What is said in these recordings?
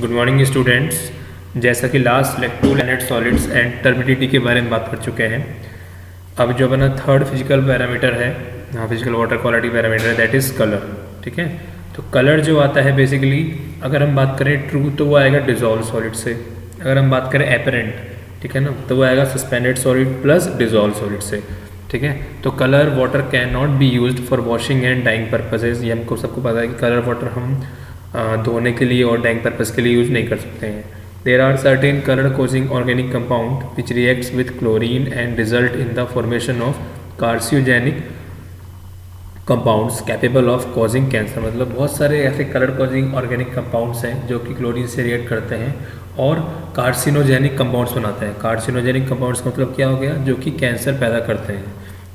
Good morning students. जैसा कि last lecture planet solids and turbidity के बारे में बात कर चुके हैं। अब जो अपना थर्ड फिजिकल पैरामीटर है, हाँ फिजिकल वाटर क्वालिटी पैरामीटर है, दैट इज़ कलर। ठीक है, तो कलर जो आता है बेसिकली अगर हम बात करें ट्रू तो वो आएगा डिजॉल्व सॉलिड से। अगर हम बात करें एपरेंट, ठीक है ना, तो वो आएगा suspended solid plus dissolve solid से। ठीक है, तो colour water can not be used for washing and dyeing purposes. ये हमको सबको पता है कि कलर वाटर हम धोने के लिए और डाइंग पर्पज़ के लिए यूज़ नहीं कर सकते हैं। There are certain colour causing organic compound which reacts with chlorine and result in the formation of carcinogenic compounds capable of causing cancer. मतलब बहुत सारे ऐसे कलर कॉजिंग ऑर्गेनिक कंपाउंड्स हैं जो कि क्लोरीन से रिएक्ट करते हैं और कार्सिनोजेनिक कंपाउंड्स बनाते हैं। कार्सिनोजेनिक कंपाउंड्स का मतलब क्या हो गया, जो कि कैंसर पैदा करते हैं।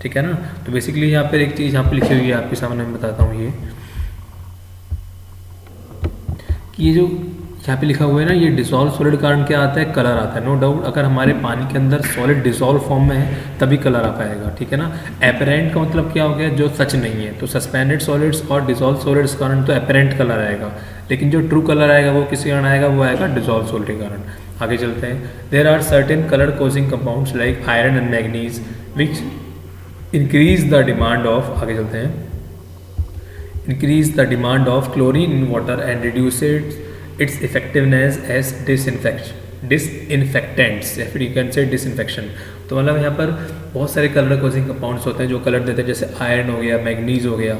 ठीक है ना, तो बेसिकली यहाँ पर एक चीज़ यहाँ पर लिखी हुई है आपके सामने मैं बताता हूँ। ये जो यहाँ पे लिखा हुआ है ना, ये डिसॉल्व सॉलिड कारण क्या आता है, कलर आता है। नो डाउट अगर हमारे पानी के अंदर सॉलिड डिसॉल्व फॉर्म में है तभी कलर आ पाएगा। ठीक है ना, एपरेंट का मतलब क्या हो गया, जो सच नहीं है। तो सस्पेंडेड सॉलिड्स और डिसॉल्व सॉलिड्स कारण तो एपरेंट कलर आएगा, लेकिन जो ट्रू कलर आएगा वो किसी कारण आएगा, वो आएगा डिसॉल्व सॉलिड के कारण। आगे चलते हैं। There are certain colour causing compounds like iron and manganese which increase the demand of, आगे चलते हैं, increase the demand of chlorine in water and reduces its effectiveness as disinfectants या फिर you can say disinfection। तो मतलब यहाँ पर बहुत सारे कलर कोजिंग कंपाउंड्स होते हैं जो कलर देते हैं, जैसे आयरन हो गया, मैग्नीज हो गया।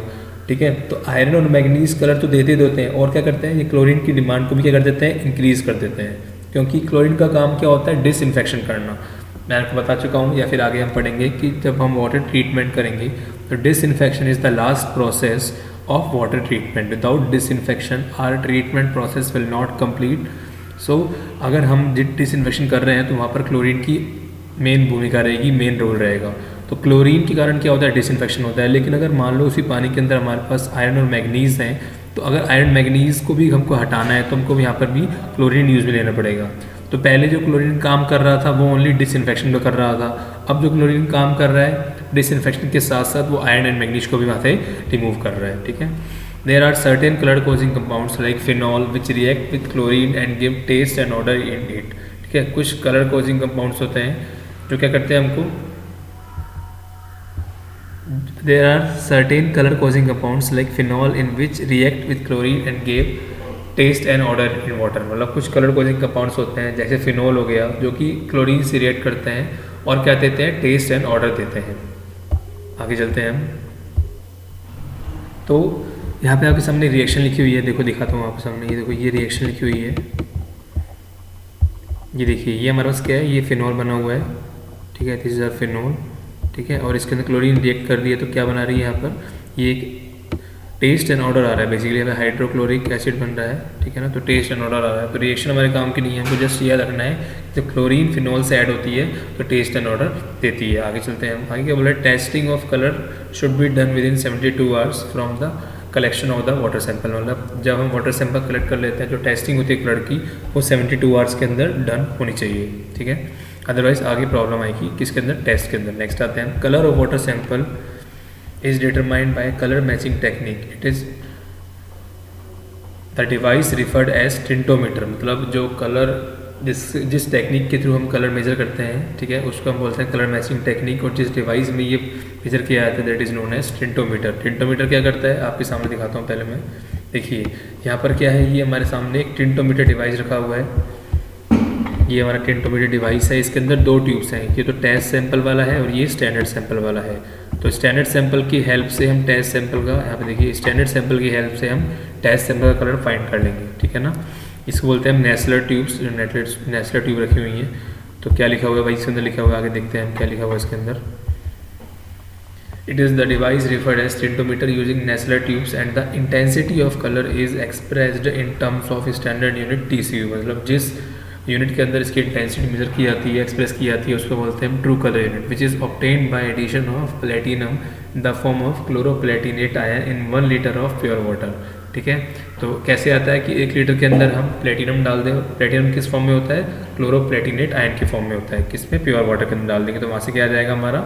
ठीक है, तो आयरन और मैग्नीज कलर तो देते देते हैं और क्या करते हैं, ये क्लोरीन की डिमांड को भी क्या कर देते हैं, इंक्रीज कर देते हैं। क्योंकि क्लोरीन का काम क्या होता है, डिसइंफेक्शन करना। मैं आपको बता चुका हूँ या फिर आगे हम पढ़ेंगे कि जब हम वाटर ट्रीटमेंट करेंगे तो disinfection is the last process of water treatment. Without disinfection our treatment process will not complete. So अगर हम डिसइंफेक्शन कर रहे हैं तो वहाँ पर क्लोरीन की मेन भूमिका रहेगी, मेन रोल रहेगा। तो क्लोरीन के कारण क्या होता है, डिसइंफेक्शन होता है। लेकिन अगर मान लो उसी पानी के अंदर हमारे पास आयरन और मैग्नीज हैं, तो अगर आयरन मैग्नीज को भी हमको हटाना है तो हमको यहाँ पर भी क्लोरीन यूज़ में लेना पड़ेगा। तो पहले जो क्लोरीन काम कर रहा था वो ओनली डिसइंफेक्शन का कर रहा था। अब जो क्लोरीन काम कर रहा है डिसइंफेक्शन के साथ साथ वो आयरन एंड मैग्नीज को भी वहाँ से रिमूव कर रहा है। ठीक है, there are certain colour causing compounds like phenol which react with chlorine and give taste and odour in it. ठीक है, कुछ कलर कोजिंग कंपाउंड्स होते हैं जो क्या करते हैं हमको, there are certain colour causing compounds like phenol in which react with chlorine and give taste and odour in water. मतलब कुछ कलर कोजिंग कंपाउंड्स होते हैं जैसे फिनॉल हो गया जो कि क्लोरीन से रिएक्ट करते हैं और क्या देते हैं, टेस्ट एंड ऑर्डर देते हैं। आगे चलते हैं हम। तो यहाँ पे आपके सामने रिएक्शन लिखी हुई है, देखो दिखाता हूँ आपके सामने। ये देखो ये रिएक्शन लिखी हुई है, ये देखिए ये हमारे पास क्या है, ये फिनॉल बना हुआ है। ठीक है, दिस इज अ फिनॉल। ठीक है, और इसके अंदर क्लोरीन रिएक्ट कर रही है तो क्या बना रही है यहाँ पर, ये एक टेस्ट एंड ऑर्डर आ रहा है। बेसिकली हमें हाइड्रोक्लोरिक एसिड बन रहा है। ठीक है ना, तो टेस्ट एंड ऑर्डर आ रहा है। तो रिएक्शन हमारे काम की नहीं है, हमको जस्ट याद रखना है जब क्लोरीन फिनॉल से ऐड होती है तो टेस्ट एंड ऑर्डर देती है। आगे चलते हैं हम। आगे क्या बोला, testing of colour should be done with in 72 hours from the collection of the water sample. मतलब जब हम वाटर सैंपल कलेक्ट कर लेते हैं, जो टेस्टिंग होती है कलर की, वो 72 आवर्स के अंदर डन होनी चाहिए। ठीक है, अदरवाइज आगे प्रॉब्लम आएगी किसके अंदर, टेस्ट के अंदर। नेक्स्ट आते हैं, colour of water sample is determined by color matching technique. It is the device referred as tintometer। मतलब जो कलर जिस टेक्निक के थ्रू हम कलर मेजर करते हैं, ठीक है, उसको हम बोलते हैं कलर मैचिंग टेक्निक। और जिस डिवाइस में ये मेजर किया जाता है दैट इज़ नोन एज टिंटोमीटर। टिंटोमीटर क्या करता है, आपके सामने दिखाता हूँ पहले मैं। देखिए यहाँ पर क्या है, ये हमारे सामने एक टिंटोमीटर डिवाइस रखा हुआ है। ये हमारा टिंटोमीटर डिवाइस है, इसके अंदर दो ट्यूब्स हैं। ये तो टेस्ट सैंपल वाला है और ये स्टैंडर्ड सैंपल वाला है। तो स्टैंडर्ड सैंपल की हेल्प से हम टेस्ट सैंपल का, यहाँ पे देखिए स्टैंडर्ड सैंपल की हेल्प से हम टेस्ट सैंपल का कलर फाइंड कर लेंगे। ठीक है ना, इसको बोलते हैं हम नेस्लर ट्यूब्स। नेस्लर ट्यूब रखी हुई हैं। तो क्या लिखा हुआ है भाई इसके अंदर, लिखा हुआ है, आगे देखते हैं हम क्या लिखा हुआ है इसके अंदर। It is the device referred as tintometer using Nessler tubes and the intensity of color is expressed in terms of standard unit TCU। मतलब जिस यूनिट के अंदर इसकी इंटेंसिटी मेजर की जाती है, एक्सप्रेस की जाती है, उसको बोलते हैं हम true colour unit, which is obtained by addition of platinum in the form of chloroplatinate ion in 1 litre of pure water. ठीक है, तो कैसे आता है कि 1 लीटर के अंदर हम प्लेटिनम डाल दें। प्लेटिनम किस फॉर्म में होता है, क्लोरोप्लेटिनेट आयन के फॉर्म में होता है। किसमें, प्योर वाटर के अंदर डाल देंगे तो वहाँ से क्या आ जाएगा, हमारा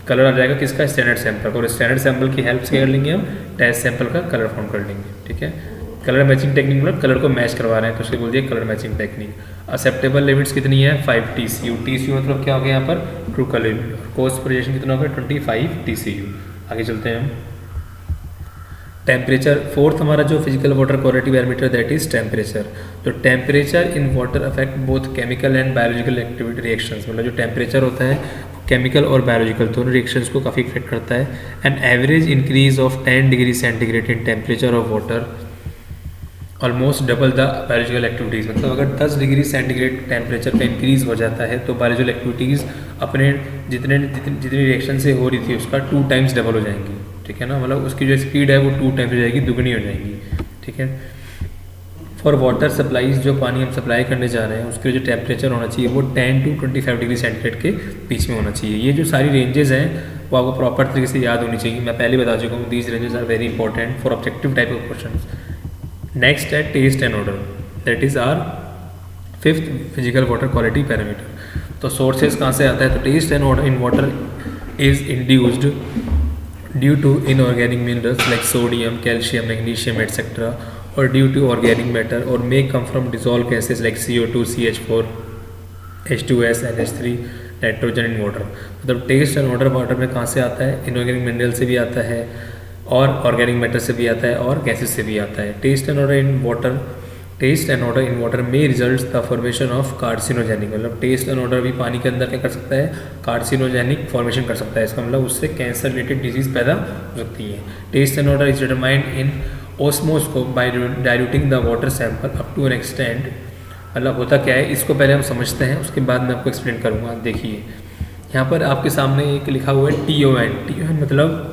कलर आ जाएगा किसका, स्टैंडर्ड सैंपल। और स्टैंडर्ड सैंपल की हेल्प से कर लेंगे हम टेस्ट सैंपल का कलर फॉर्म कर लेंगे। ठीक है, कलर मैचिंग टेक्निक मतलब कलर को मैच करवा रहे हैं, तो उसके बोल दिया colour matching technique. Acceptable limits कितनी है 5 TCU। TCU मतलब क्या हो गया यहाँ पर true colour limit. Cost projection कितना होगा 25 TCU। आगे चलते हैं हम। टेम्परेचर फोर्थ हमारा जो physical water quality parameter that is temperature. तो temperature in water affect both chemical and biological activity reactions, मतलब जो टेम्परेचर होता है केमिकल और बायोलॉजिकल दोनों रिएक्शंस को काफ़ी इफेक्ट करता है। An average increase of 10 degree centigrade in temperature of water almost double the biological activities, मतलब अगर 10 डिग्री सेंटीग्रेड टेम्परेचर का इंक्रीज़ हो जाता है तो बायोलॉजिकल एक्टिविटीज़ अपने जितनी रिएक्शन से हो रही थी उसका 2 टाइम्स डबल हो जाएंगी, ठीक है ना, मतलब उसकी जो स्पीड है वो 2 टाइम्स हो जाएगी, दुगनी हो जाएगी, ठीक है। फॉर वाटर सप्लाईज, जो पानी हम सप्लाई करने जा रहे हैं उसके जो टेम्परेचर होना चाहिए वो 10 to 25 डिग्री सेंटीग्रेड के बीच में होना चाहिए। ये जो सारी रेंजेस हैं वो आपको प्रॉपर तरीके से याद होनी चाहिए। मैं पहले बता चुका हूँ these ranges are very important for objective type of question. Next है taste and odour, that is our fifth physical water quality parameter. तो सोर्सेज कहाँ से आता है, तो taste and odour in water is induced due to inorganic minerals like sodium, calcium, magnesium etcetera, or due to organic matter, or may come from dissolved gases like CO2, CH4, H2S, NH3, nitrogen in water. मतलब taste and order water में कहाँ से आता है, inorganic mineral से भी आता है और ऑर्गेनिक मैटर से भी आता है और गैसेस से भी आता है। Taste and odour in water, taste and odour in water में result the formation of carcinogenic, मतलब टेस्ट एंड ऑर्डर भी पानी के अंदर क्या कर सकता है, कार्सिनोजेनिक फॉर्मेशन कर सकता है। इसका मतलब उससे कैंसर रिलेटेड डिजीज पैदा हो सकती है। Taste and odour is determined in osmoscope by diluting the water sample up to an extent. मतलब होता क्या है, इसको पहले हम समझते हैं उसके बाद मैं आपको एक्सप्लेन करूँगा। देखिए यहाँ पर आपके सामने एक लिखा हुआ है TON। TON मतलब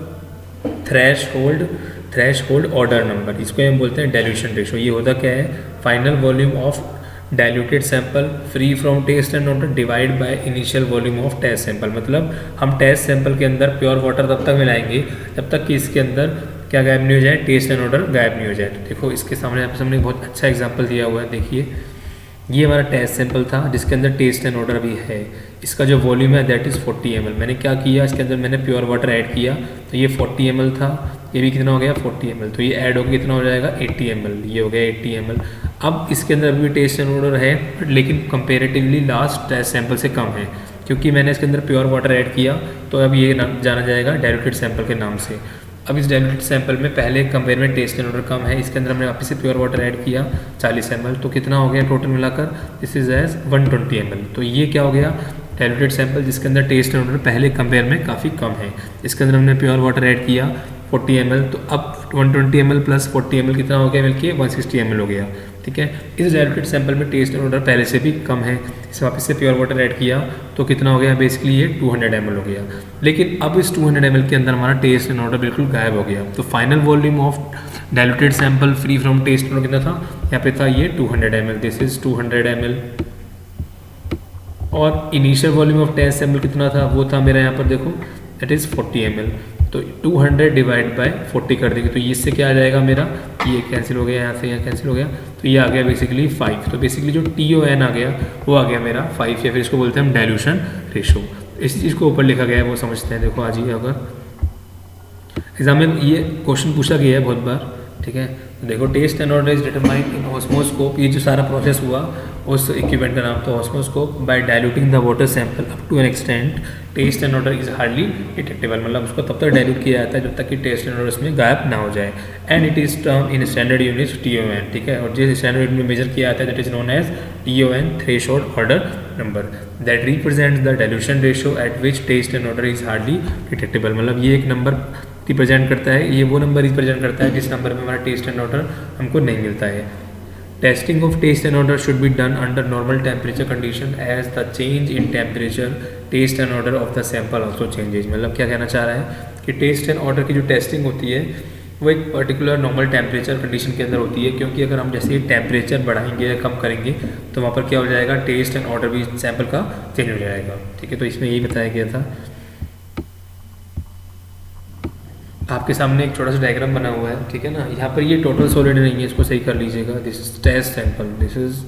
थ्रेश होल्ड ऑर्डर नंबर, इसको हम बोलते हैं डाइल्यूशन रेशो। ये होता क्या है, final volume of diluted sample free from taste and odour divide by initial volume of test sample. मतलब हम टेस्ट सैंपल के अंदर प्योर वाटर तब तक मिलाएंगे जब तक कि इसके अंदर क्या गायब नहीं हो जाए, टेस्ट एंड ऑर्डर गायब नहीं हो जाए। तो देखो इसके सामने आपके सामने बहुत अच्छा एग्जांपल दिया हुआ है। देखिए ये हमारा टेस्ट सैंपल था जिसके अंदर टेस्ट एंड ऑर्डर भी है। इसका जो वॉल्यूम है दैट इज़ 40 ml। मैंने क्या किया, इसके अंदर मैंने प्योर वाटर ऐड किया, तो ये 40 ml था, ये भी कितना हो गया 40 ml, तो ये ऐड होकर कितना हो जाएगा 80 ml, ये हो गया 80 ml। अब इसके अंदर भी टेस्ट एंड ऑर्डर है लेकिन कंपेरेटिवली लास्ट टेस्ट सैंपल से कम है, क्योंकि मैंने इसके अंदर प्योर वाटर ऐड किया, तो अब ये जाना जाएगा डाइल्यूटेड सैंपल के नाम से। अब इस डाइल्यूटेड सैंपल में पहले कंपेयर में टेस्ट एंड ऑर्डर कम है, इसके अंदर हमने वापस से प्योर वाटर ऐड किया 40 ml, तो कितना हो गया टोटल मिलाकर, दिस इज एज 120 ml। तो ये क्या हो गया, डाइल्यूटेड सैंपल जिसके अंदर टेस्ट एंड ऑर्डर पहले कंपेयर में काफ़ी कम है। इसके अंदर हमने प्योर वाटर ऐड किया 40 ml, तो अब 120 ml प्लस 40 ml कितना हो गया मिलके 160 ml हो गया, ठीक है। इस डाइल्यूटेड सैंपल में टेस्ट एंड ऑर्डर पहले से भी कम है, इस वापस से प्योर वाटर ऐड किया तो कितना हो गया, बेसिकली ये 200 ml हो गया। लेकिन अब इस 200 ml के अंदर हमारा टेस्ट एंड ऑर्डर बिल्कुल गायब हो गया, तो final volume of diluted sample free from taste and odour कितना था, यहाँ पे था ये 200 ml, दिस इज 200 ml। और initial volume of test sample कितना था, वो था मेरा यहाँ पर देखो दैट इज़ 40 ml। तो 200 डिवाइड बाय 40 कर देंगे, तो इससे क्या आ जाएगा मेरा, ये कैंसिल हो गया, यहाँ से यहाँ कैंसिल हो गया, तो ये आ गया बेसिकली 5। तो बेसिकली जो TON आ गया वो आ गया मेरा 5, या फिर इसको बोलते हैं हम डाइल्यूशन रेशो। इस चीज़ को ऊपर लिखा गया है वो समझते हैं। देखो आज ही अगर एग्जाम में ये क्वेश्चन पूछा गया है बहुत बार, ठीक है। तो देखो taste and odour is determined in osmoscope, ये जो सारा प्रोसेस हुआ उस इक्विपमेंट का नाम था osmoscope. By diluting the water sample up to an extent taste and odour is hardly detectable, मतलब उसको तब तक डाइल्यूट किया जाता है जब तक कि टेस्ट एंड ऑर्डर उसमें गायब ना हो जाए। And it is term in standard unit TON, ठीक है। और जिस स्टैंडर्ड यूनिट में मेजर किया जाता है that is known as TON, threshold odour number, that represents the dilution ratio at which taste and odour is hardly detectable. मतलब ये एक नंबर रिप्रेजेंट करता है, ये वो नंबर रिप्रेजेंट करता है जिस नंबर में हमारा टेस्ट एंड ऑर्डर हमको नहीं मिलता है। Testing of taste and odour should be done under normal temperature condition as the change in temperature taste and odour of the sample also changes. मतलब क्या कहना चाह रहा है कि टेस्ट एंड ऑर्डर की जो टेस्टिंग होती है वो एक पर्टिकुलर नॉर्मल टेम्परेचर कंडीशन के अंदर होती है, क्योंकि अगर हम जैसे टेम्परेचर बढ़ाएंगे या कम करेंगे तो वहाँ पर क्या हो जाएगा, टेस्ट एंड ऑर्डर भी सैंपल का चेंज हो जाएगा, ठीक है। तो इसमें यही बताया गया था। आपके सामने एक छोटा सा डायग्राम बना हुआ है, ठीक है ना। यहाँ पर ये टोटल सॉलिड नहीं है, इसको सही कर लीजिएगा। This is test sample, this is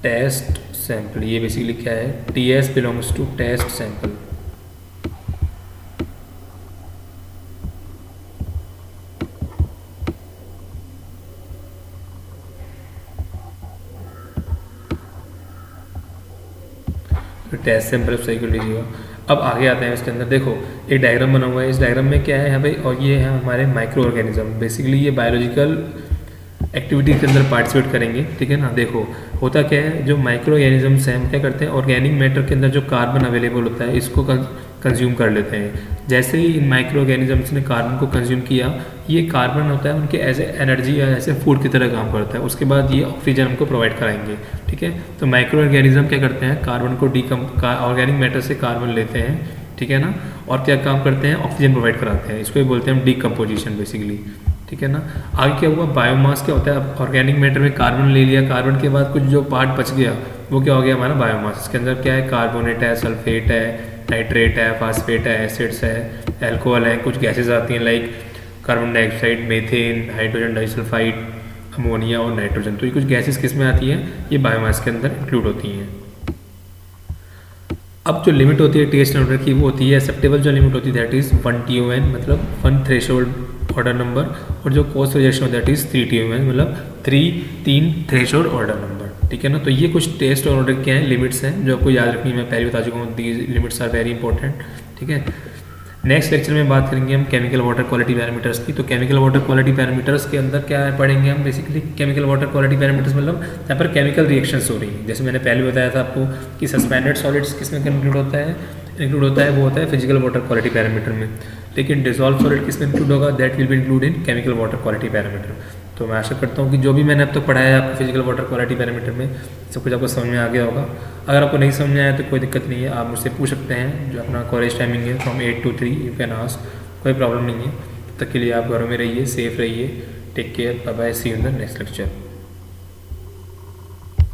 test sample. ये बेसिकली क्या है, TS belongs to test sample. फिर टेस्ट सैंपल सही कर लीजिएगा। अब आगे आते हैं इसके अंदर, देखो एक डायग्राम बना हुआ है, इस डायग्राम में क्या है यहाँ पे, और ये है हमारे माइक्रो ऑर्गेनिज्म। बेसिकली ये बायोलॉजिकल एक्टिविटी के अंदर पार्टिसिपेट करेंगे, ठीक है ना। देखो होता क्या है, जो माइक्रो ऑर्गेनिजम्स हैं हम क्या करते हैं, ऑर्गेनिक मैटर के अंदर जो कार्बन अवेलेबल होता है इसको कंज्यूम कर लेते हैं। जैसे ही इन माइक्रो ऑर्गेनिजम्स ने कार्बन को कंज्यूम किया, ये कार्बन होता है उनके एज ए एनर्जी या ऐसे फूड की तरह काम करता है। उसके बाद ये ऑक्सीजन हमको प्रोवाइड कराएंगे, ठीक है। तो माइक्रो ऑर्गेनिज्म क्या करते हैं, कार्बन को ऑर्गेनिक मैटर से कार्बन लेते हैं, ठीक है ना, और क्या काम करते हैं, ऑक्सीजन प्रोवाइड कराते हैं। इसको ही बोलते हैं हम डीकम्पोजिशन बेसिकली, ठीक है ना। आगे क्या हुआ, बायोमास क्या होता है, ऑर्गेनिक मैटर में कार्बन ले लिया, कार्बन के बाद कुछ जो पार्ट बच गया वो क्या हो गया हमारा बायोमास। इसके अंदर क्या है, कार्बोनेट है, सल्फेट है, नाइट्रेट है, फास्फेट है, एसिड्स है, एल्कोहल है, कुछ गैसेज आती हैं like carbon dioxide, methane, hydrogen disulphide, ammonia और नाइट्रोजन। तो ये कुछ गैसेज किस में आती हैं, ये बायोमास के अंदर इंक्लूड होती हैं। अब जो लिमिट होती है टेस्ट ऑर्डर की वो होती है एक्सेप्टेबल, जो लिमिट होती है दैट इज़ 1 TON मतलब 1 थ्रेशोल्ड ऑर्डर नंबर, और जो cost rejection that is 3 TON मतलब 3 थ्रेशोल्ड ऑर्डर नंबर, ठीक है ना। तो ये कुछ टेस्ट और ऑर्डर क्या हैं, लिमिट्स हैं जो आपको याद रखनी है। मैं पहले बता चुका हूँ, these limits are very important, ठीक है। नेक्स्ट लेक्चर में बात करेंगे हम केमिकल वाटर क्वालिटी पैरामीटर्स की। तो केमिकल वाटर क्वालिटी पैरामीटर्स के अंदर क्या है पढ़ेंगे हम, basically chemical water quality parameters मतलब यहाँ पर केमिकल रिएक्शंस हो रही हैं। जैसे मैंने पहले बताया था आपको कि सस्पेंडेड सॉलिड्स किस में इंक्लूड होता है, वो होता है फिजिकल वाटर क्वालिटी पैरामीटर में। लेकिन डिजॉल्व सॉलिड किस में इंक्लूड होगा, that will be include in chemical water quality parameter. तो मैं आशा करता हूँ कि जो भी मैंने अब तक पढ़ाया है आपको फिजिकल वाटर क्वालिटी पैरामीटर में, सब कुछ आपको समझ में आ गया होगा। अगर आपको नहीं समझ में आया तो कोई दिक्कत नहीं है, आप मुझसे पूछ सकते हैं। जो अपना कॉलेज टाइमिंग है from 8 to 3, you can ask, कोई प्रॉब्लम नहीं है। तब तक के लिए आप घरों में रहिए, सेफ रहिए, take care, bye bye, see you in the next lecture.